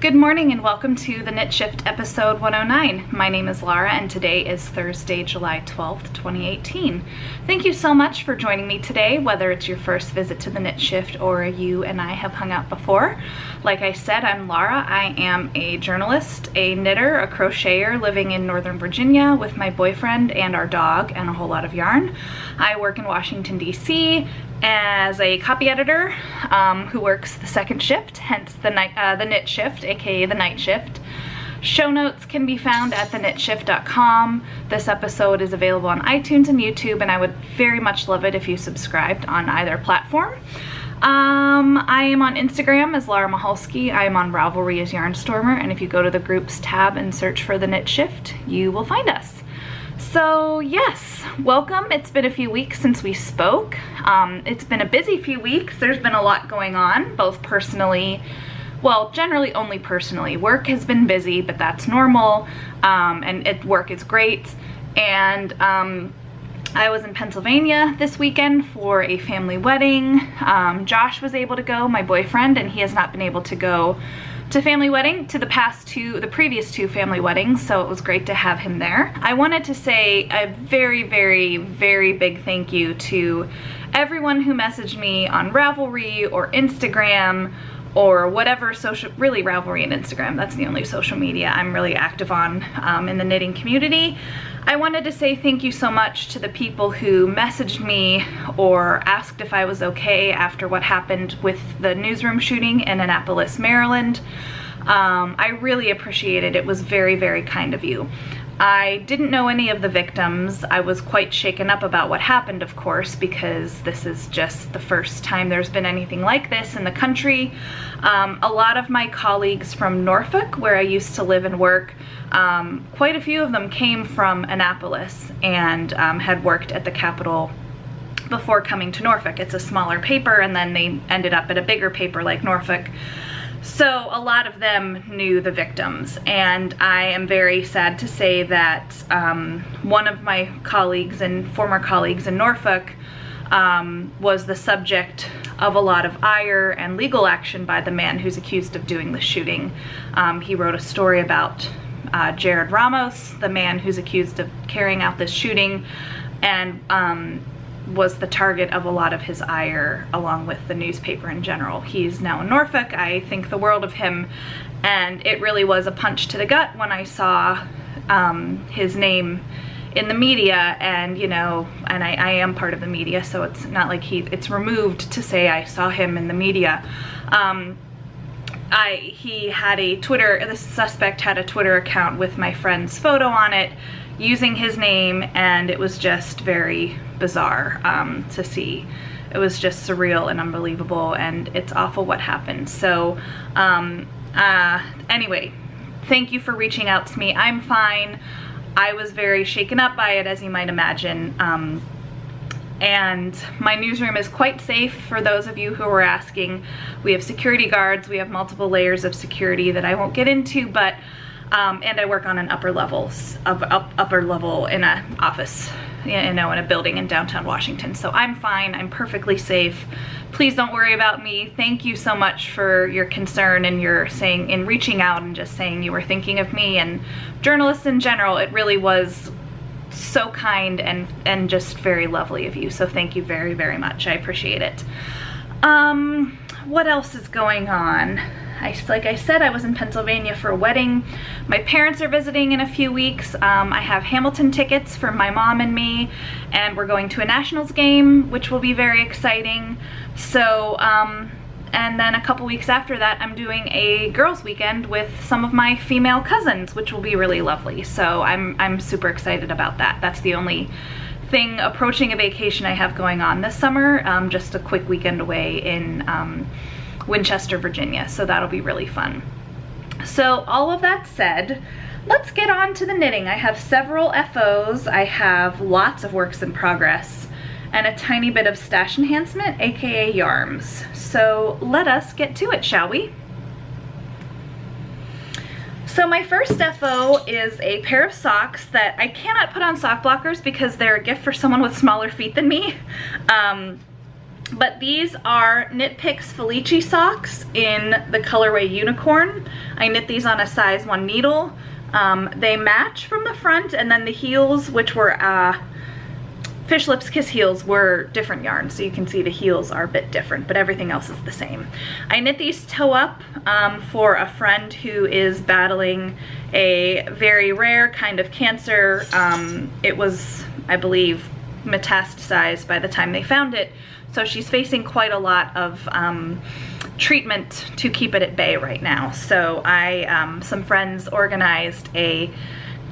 Good morning and welcome to the Knit Shift episode 109. My name is Laura and today is Thursday, July 12th, 2018. Thank you so much for joining me today, whether it's your first visit to the Knit Shift or you and I have hung out before. Like I said, I'm Laura. I am a journalist, a knitter, a crocheter living in Northern Virginia with my boyfriend and our dog and a whole lot of yarn. I work in Washington, D.C. as a copy editor who works the second shift, hence the Knit Shift, aka the night shift. Show notes can be found at theknitshift.com. This episode is available on iTunes and YouTube, and I would very much love it if you subscribed on either platform. I am on Instagram as Laura Mahalski. I am on Ravelry as Yarnstormer, and if you go to the groups tab and search for the Knit Shift, you will find us. So yes, welcome. It's been a few weeks since we spoke. It's been a busy few weeks. There's been a lot going on, both personally, well, generally only personally. Work has been busy, but that's normal, and work is great. And I was in Pennsylvania this weekend for a family wedding. Josh was able to go, my boyfriend, and he has not been able to go to the previous two family weddings, so it was great to have him there. I wanted to say a very, very, very big thank you to everyone who messaged me on Ravelry or Instagram or whatever social, really Ravelry and Instagram, that's the only social media I'm really active on in the knitting community. I wanted to say thank you so much to the people who messaged me or asked if I was okay after what happened with the newsroom shooting in Annapolis, Maryland. I really appreciate it. It was very, very kind of you. I didn't know any of the victims. I was quite shaken up about what happened, of course, because this is just the first time there's been anything like this in the country. A lot of my colleagues from Norfolk, where I used to live and work, quite a few of them came from Annapolis and had worked at the Capitol before coming to Norfolk. It's a smaller paper, and then they ended up at a bigger paper like Norfolk. So a lot of them knew the victims, and I am very sad to say that one of my colleagues and former colleagues in Norfolk was the subject of a lot of ire and legal action by the man who's accused of doing the shooting. He wrote a story about Jared Ramos, the man who's accused of carrying out this shooting, and was the target of a lot of his ire along with the newspaper in general. He's now in Norfolk. I think the world of him, and it really was a punch to the gut when I saw his name in the media, and you know, and I am part of the media, so it's not like it's removed to say I saw him in the media. He had a the suspect had a Twitter account with my friend's photo on it, using his name, and it was just very bizarre to see. It was just surreal and unbelievable, and it's awful what happened. So anyway, thank you for reaching out to me. I'm fine. I was very shaken up by it, as you might imagine. And my newsroom is quite safe, for those of you who were asking. We have security guards, we have multiple layers of security that I won't get into, but and I work on an upper level in an office, you know, in a building in downtown Washington. So I'm fine, I'm perfectly safe. Please don't worry about me. Thank you so much for your concern and your reaching out and just saying you were thinking of me and journalists in general. It really was so kind and just very lovely of you. So thank you very, very much. I appreciate it. What else is going on? Like I said, I was in Pennsylvania for a wedding. My parents are visiting in a few weeks. I have Hamilton tickets for my mom and me, and we're going to a Nationals game, which will be very exciting. So, and then a couple weeks after that, I'm doing a girls' weekend with some of my female cousins, which will be really lovely. So I'm super excited about that. That's the only thing approaching a vacation I have going on this summer. Just a quick weekend away in Winchester, Virginia, so that'll be really fun. So all of that said, let's get on to the knitting. I have several FOs, I have lots of works in progress, and a tiny bit of stash enhancement, aka yarns. So let us get to it, shall we? So my first FO is a pair of socks that I cannot put on sock blockers because they're a gift for someone with smaller feet than me. But these are Knit Picks Felici socks in the colorway Unicorn. I knit these on a size 1 needle. They match from the front, and then the heels, which were Fish Lips Kiss heels, were different yarns, so you can see the heels are a bit different, but everything else is the same. I knit these toe up for a friend who is battling a very rare kind of cancer. It was, I believe, metastasized by the time they found it, so she's facing quite a lot of treatment to keep it at bay right now. So some friends organized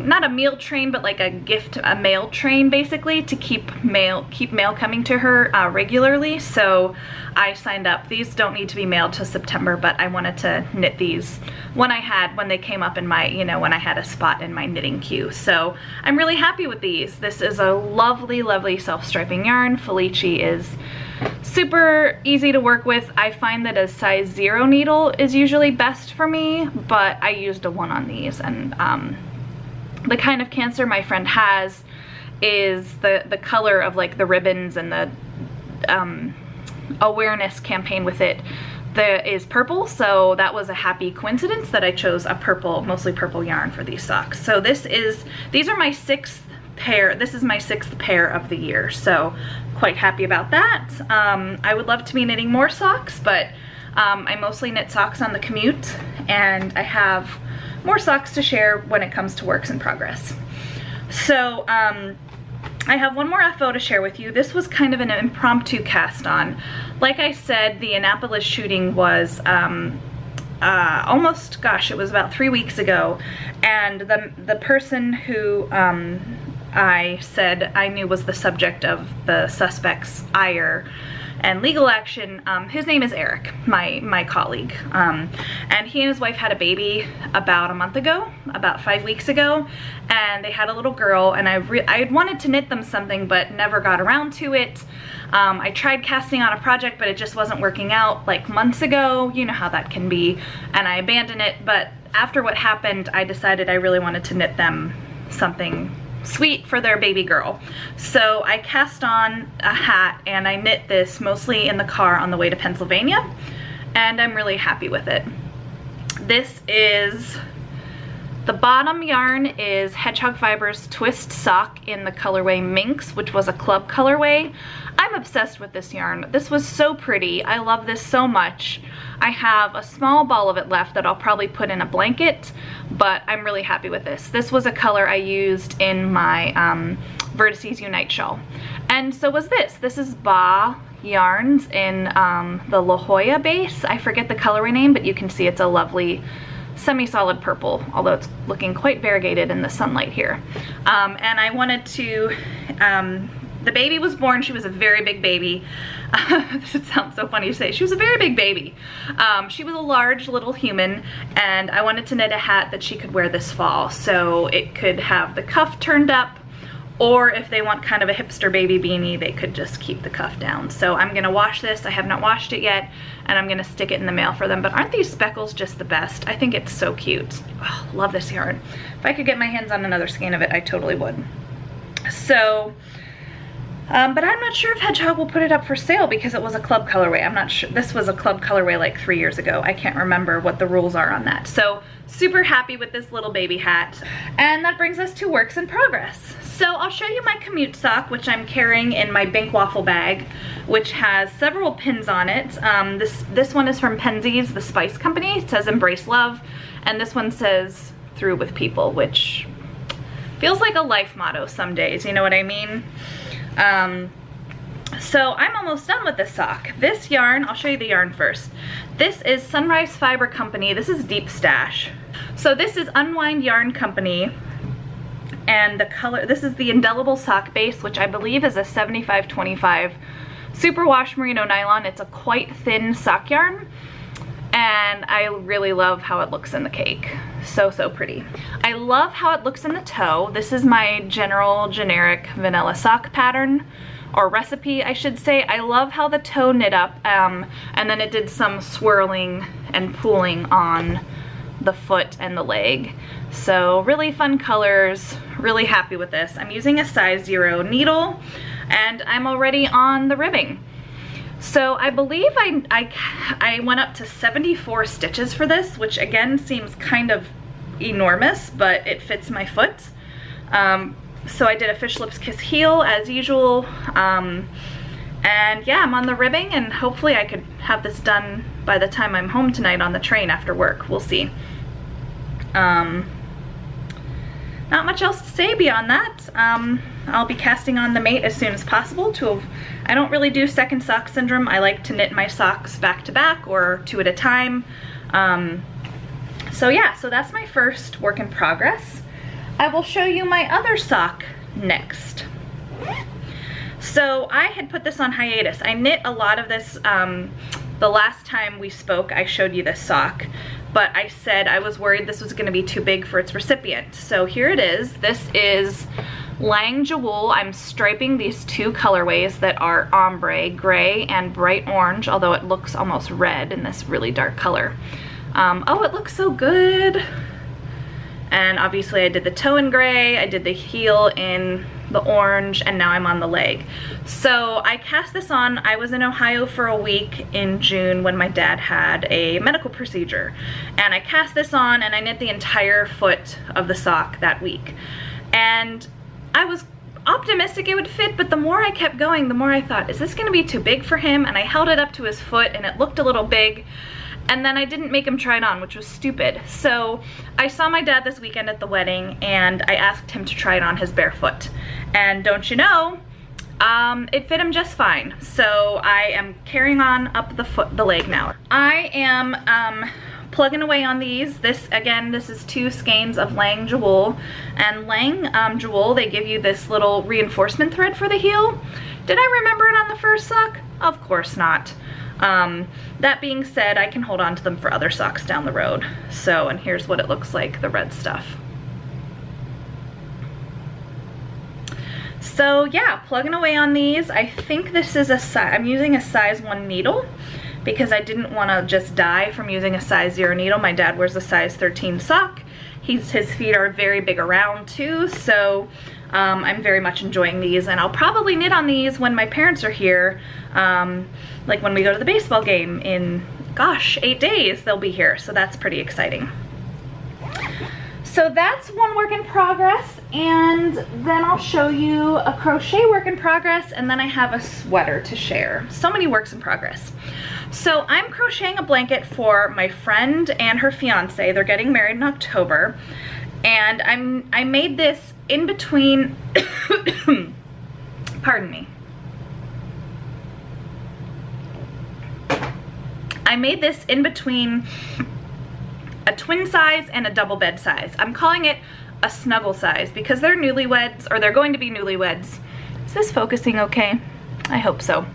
not a meal train, but like a mail train basically, to keep mail coming to her regularly. So I signed up. These don't need to be mailed till September, but I wanted to knit these when they came up in my, when I had a spot in my knitting queue. So I'm really happy with these. This is a lovely, lovely self-striping yarn. Felici is super easy to work with. I find that a size 0 needle is usually best for me, but I used a 1 on these, and the kind of cancer my friend has is the color of like the ribbons and the awareness campaign with it is purple, so that was a happy coincidence that I chose a purple, mostly purple yarn for these socks. So these are my 6th pair. This is my 6th pair of the year, so quite happy about that. I would love to be knitting more socks, but I mostly knit socks on the commute, and I have more socks to share when it comes to works in progress. So I have one more FO to share with you. This was kind of an impromptu cast on. Like I said, the Annapolis shooting was almost, gosh, it was about 3 weeks ago, and the person who I said I knew was the subject of the suspect's ire and legal action, his name is Eric, my colleague, and he and his wife had a baby about a month ago, about 5 weeks ago, and they had a little girl, and I had wanted to knit them something but never got around to it. I tried casting on a project, but it just wasn't working out like months ago. You know how that can be, and I abandoned it. But after what happened, I decided I really wanted to knit them something sweet for their baby girl. So I cast on a hat, and I knit this mostly in the car on the way to Pennsylvania, and I'm really happy with it. This is, the bottom yarn is Hedgehog Fibers Twist Sock in the colorway Minx, which was a club colorway. I'm obsessed with this yarn. This was so pretty. I love this so much. I have a small ball of it left that I'll probably put in a blanket, but I'm really happy with this. This was a color I used in my Vertices Unite shawl. And so was this. This is Ba yarns in the La Jolla base. I forget the colorway name, but you can see it's a lovely semi-solid purple, although it's looking quite variegated in the sunlight here. And I wanted to, the baby was born, she was a very big baby. It sounds so funny to say, she was a very big baby. She was a large little human, and I wanted to knit a hat that she could wear this fall, so it could have the cuff turned up, or if they want kind of a hipster baby beanie, they could just keep the cuff down. So I'm gonna wash this. I have not washed it yet, and I'm gonna stick it in the mail for them. But aren't these speckles just the best? I think it's so cute. Oh, love this yarn. If I could get my hands on another skein of it, I totally would. So, but I'm not sure if Hedgehog will put it up for sale because it was a club colorway. I'm not sure. This was a club colorway like 3 years ago. I can't remember what the rules are on that. So super happy with this little baby hat. And that brings us to works in progress. So I'll show you my commute sock, which I'm carrying in my Bink Waffle bag, which has several pins on it. This one is from Penzies, the spice company. It says Embrace Love, and this one says Through with People, which feels like a life motto some days, you know what I mean? So I'm almost done with this sock. This yarn, I'll show you the yarn first. This is Sunrise Fiber Company. This is Deep Stash. So this is Unwind Yarn Company. And the color, this is the Indelible Sock Base, which I believe is a 75/25 superwash merino nylon. It's a quite thin sock yarn, and I really love how it looks in the cake. So, so pretty. I love how it looks in the toe. This is my generic vanilla sock pattern, or recipe, I should say. I love how the toe knit up, and then it did some swirling and pooling on the foot and the leg. So really fun colors, really happy with this. I'm using a size 0 needle, and I'm already on the ribbing. So I believe I went up to 74 stitches for this, which again seems kind of enormous, but it fits my foot. So I did a Fish Lips Kiss heel as usual. And yeah, I'm on the ribbing, and hopefully I could have this done by the time I'm home tonight on the train after work. We'll see. Not much else to say beyond that. I'll be casting on the mate as soon as possible. I don't really do second sock syndrome. I like to knit my socks back to back or 2 at a time. So yeah, so that's my first work in progress. I will show you my other sock next. So I had put this on hiatus. I knit a lot of this, the last time we spoke I showed you this sock, but I said I was worried this was gonna be too big for its recipient. So here it is. This is Lang Jewel. I'm striping these 2 colorways that are ombre, gray and bright orange, although it looks almost red in this really dark color. Oh, it looks so good. And obviously I did the toe in gray, I did the heel in the orange, and now I'm on the leg. So I cast this on. I was in Ohio for a week in June when my dad had a medical procedure. And I cast this on and I knit the entire foot of the sock that week. And I was optimistic it would fit, but the more I kept going, the more I thought, is this gonna be too big for him? And I held it up to his foot and it looked a little big. And then I didn't make him try it on, which was stupid. So I saw my dad this weekend at the wedding and I asked him to try it on his bare foot. And don't you know, it fit him just fine. So I am carrying on up the leg now. I am plugging away on these. This is 2 skeins of Lang Jewel. And Lang Jewel, they give you this little reinforcement thread for the heel. Did I remember it on the first sock? Of course not. That being said, I can hold on to them for other socks down the road. So, and here's what it looks like, the red stuff. So yeah, plugging away on these. I think this is I'm using a size 1 needle because I didn't want to just die from using a size 0 needle. My dad wears a size 13 sock. His feet are very big around too, so I'm very much enjoying these, and I'll probably knit on these when my parents are here, like when we go to the baseball game in, gosh, 8 days they'll be here, so that's pretty exciting. So that's one work in progress, and then I'll show you a crochet work in progress, and then I have a sweater to share. So many works in progress. So I'm crocheting a blanket for my friend and her fiance. They're getting married in October, and I made this in between, pardon me. I made this in between a twin size and a double bed size. I'm calling it a snuggle size because they're newlyweds, or they're going to be newlyweds. Is this focusing okay? I hope so.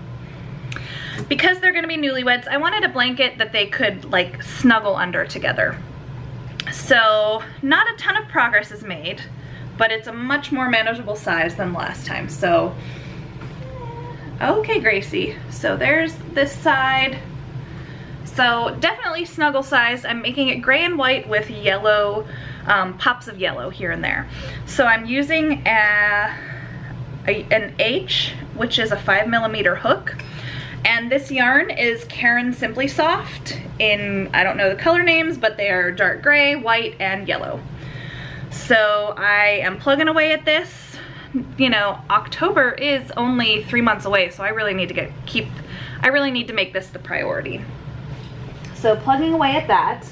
Because they're gonna be newlyweds, I wanted a blanket that they could like snuggle under together. So not a ton of progress is made, but it's a much more manageable size than last time. So, okay, Gracie. So there's this side. So definitely snuggle size. I'm making it gray and white with yellow, pops of yellow here and there. So I'm using an H, which is a 5mm hook. And this yarn is Caron Simply Soft in, I don't know the color names, but they are dark gray, white, and yellow. So I am plugging away at this. You know, October is only 3 months away, so I really need to I really need to make this the priority. So plugging away at that.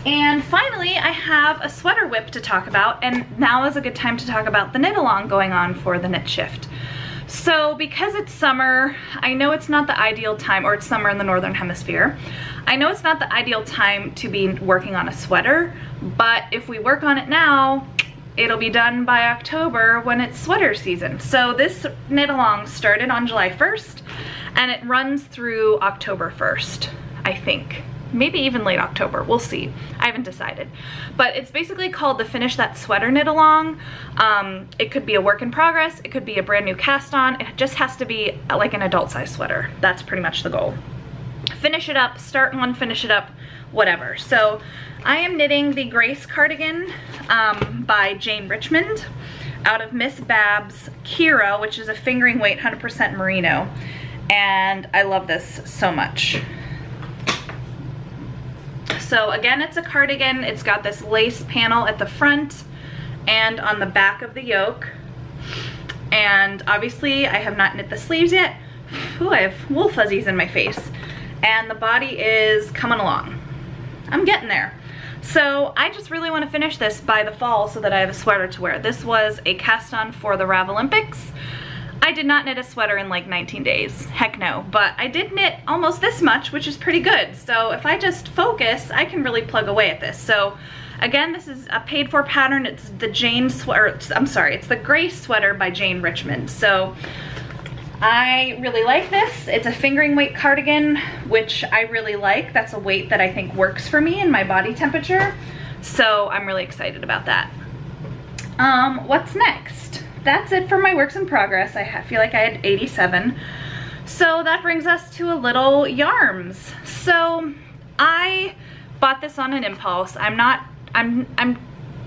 And finally, I have a sweater whip to talk about, and now is a good time to talk about the knit along going on for the Knit Shift. So because it's summer, I know it's not the ideal time, or it's summer in the Northern Hemisphere. I know it's not the ideal time to be working on a sweater, but if we work on it now, it'll be done by October when it's sweater season. So this knit along started on July 1st, and it runs through October 1st, I think. Maybe even late October, we'll see. I haven't decided. But it's basically called the Finish That Sweater Knit Along. It could be a work in progress, it could be a brand new cast on, it just has to be like an adult size sweater. That's pretty much the goal. Finish it up, start one, finish it up, whatever. So I am knitting the Grace cardigan by Jane Richmond out of Miss Babs Kira, which is a fingering weight 100% merino. and I love this so much. So again, it's a cardigan. It's got this lace panel at the front and on the back of the yoke. And obviously I have not knit the sleeves yet. Ooh, I have wool fuzzies in my face. And the body is coming along. I'm getting there. So I just really want to finish this by the fall so that I have a sweater to wear. This was a cast on for the Ravelympics. I did not knit a sweater in like 19 days, heck no, but I did knit almost this much, which is pretty good. So if I just focus, I can really plug away at this. So again, this is a paid for pattern. It's the Jane sweater, I'm sorry, it's the gray sweater by Jane Richmond. So I really like this. It's a fingering weight cardigan, which I really like. That's a weight that I think works for me in my body temperature. So I'm really excited about that. What's next? That's it for my works in progress. I feel like I had 87. So that brings us to a little yarns. So I bought this on an impulse. I'm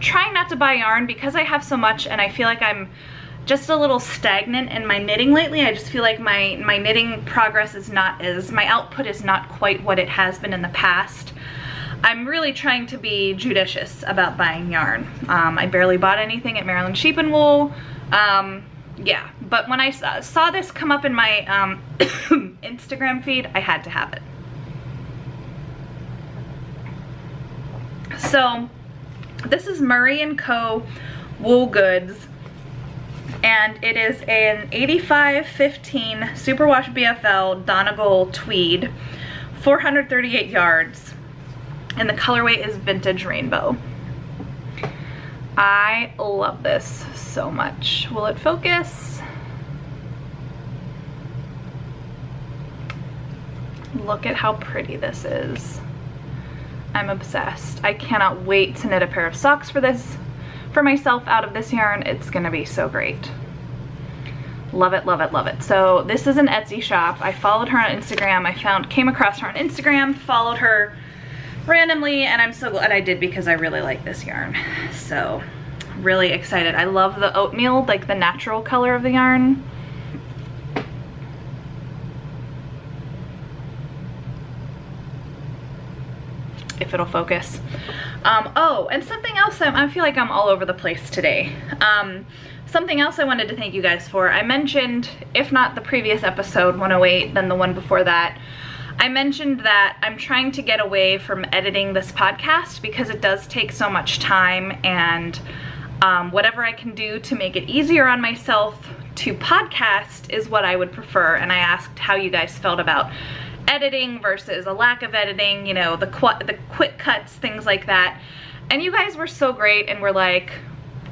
trying not to buy yarn because I have so much and I feel like I'm just a little stagnant in my knitting lately. I just feel like my knitting progress is not as, my output is not quite what it has been in the past. I'm really trying to be judicious about buying yarn. I barely bought anything at Maryland Sheep and Wool. Yeah, but when I saw this come up in my Instagram feed, I had to have it. So this is Murray & Co. Wool Goods, and it is an 85-15 Superwash BFL Donegal tweed, 438 yards, and the colorway is Vintage Rainbow. I love this so much. Will it focus? Look at how pretty this is. I'm obsessed. I cannot wait to knit a pair of socks for myself out of this yarn. It's gonna be so great. Love it, love it, love it. So this is an Etsy shop. I followed her on Instagram. Came across her on Instagram, followed her randomly, and I'm so glad I did because I really like this yarn. So really excited. I love the oatmeal, like the natural color of the yarn. If it'll focus. Oh, and something else, I feel like I'm all over the place today. Something else I wanted to thank you guys for. I mentioned, if not the previous episode 108, then the one before that, I mentioned that I'm trying to get away from editing this podcast because it does take so much time, and whatever I can do to make it easier on myself to podcast is what I would prefer. And I asked how you guys felt about editing versus a lack of editing, you know, the quick cuts, things like that. And you guys were so great and were like,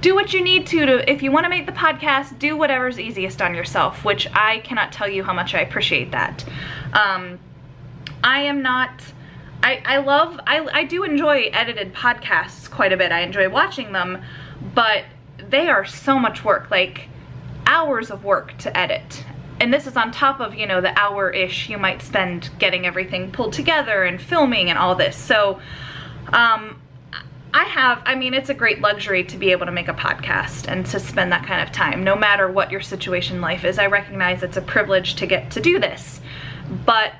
do what you need to if you want to make the podcast, do whatever's easiest on yourself, which I cannot tell you how much I appreciate that. I do enjoy edited podcasts quite a bit. I enjoy watching them, but they are so much work, like hours of work to edit. And this is on top of, you know, the hour-ish you might spend getting everything pulled together and filming and all this. So, I mean, it's a great luxury to be able to make a podcast and to spend that kind of time. No matter what your situation in life is, I recognize it's a privilege to get to do this. But,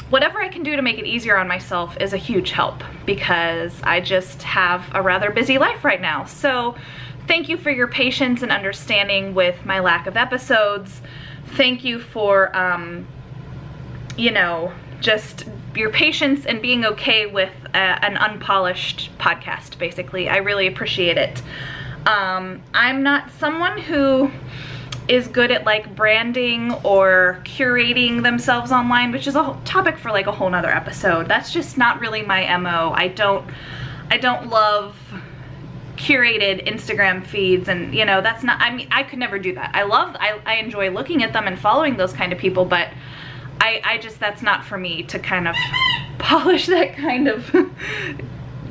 whatever I can do to make it easier on myself is a huge help because I just have a rather busy life right now. So thank you for your patience and understanding with my lack of episodes. Thank you for, you know, just your patience and being okay with an unpolished podcast, basically. I really appreciate it. I'm not someone who is good at like branding or curating themselves online, which is a topic for like a whole nother episode. That's just not really my MO. I don't love curated Instagram feeds, and you know, that's not, I mean, I could never do that. I enjoy looking at them and following those kind of people, but I just, that's not for me to kind of polish that kind of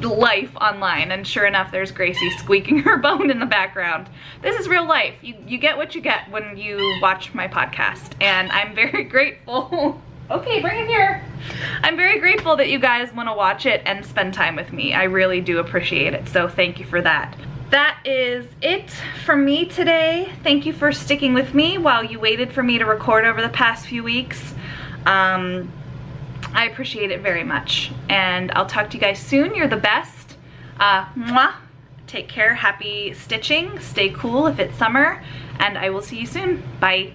life online. And sure enough, there's Gracie squeaking her bone in the background. This is real life. You get what you get when you watch my podcast, and I'm very grateful. Okay, bring it here. I'm very grateful that you guys want to watch it and spend time with me. I really do appreciate it, so thank you for that. that is it from me today. Thank you for sticking with me while you waited for me to record over the past few weeks. I appreciate it very much, and I'll talk to you guys soon. You're the best. Mwah. Take care, happy stitching, stay cool if it's summer, and I will see you soon. Bye.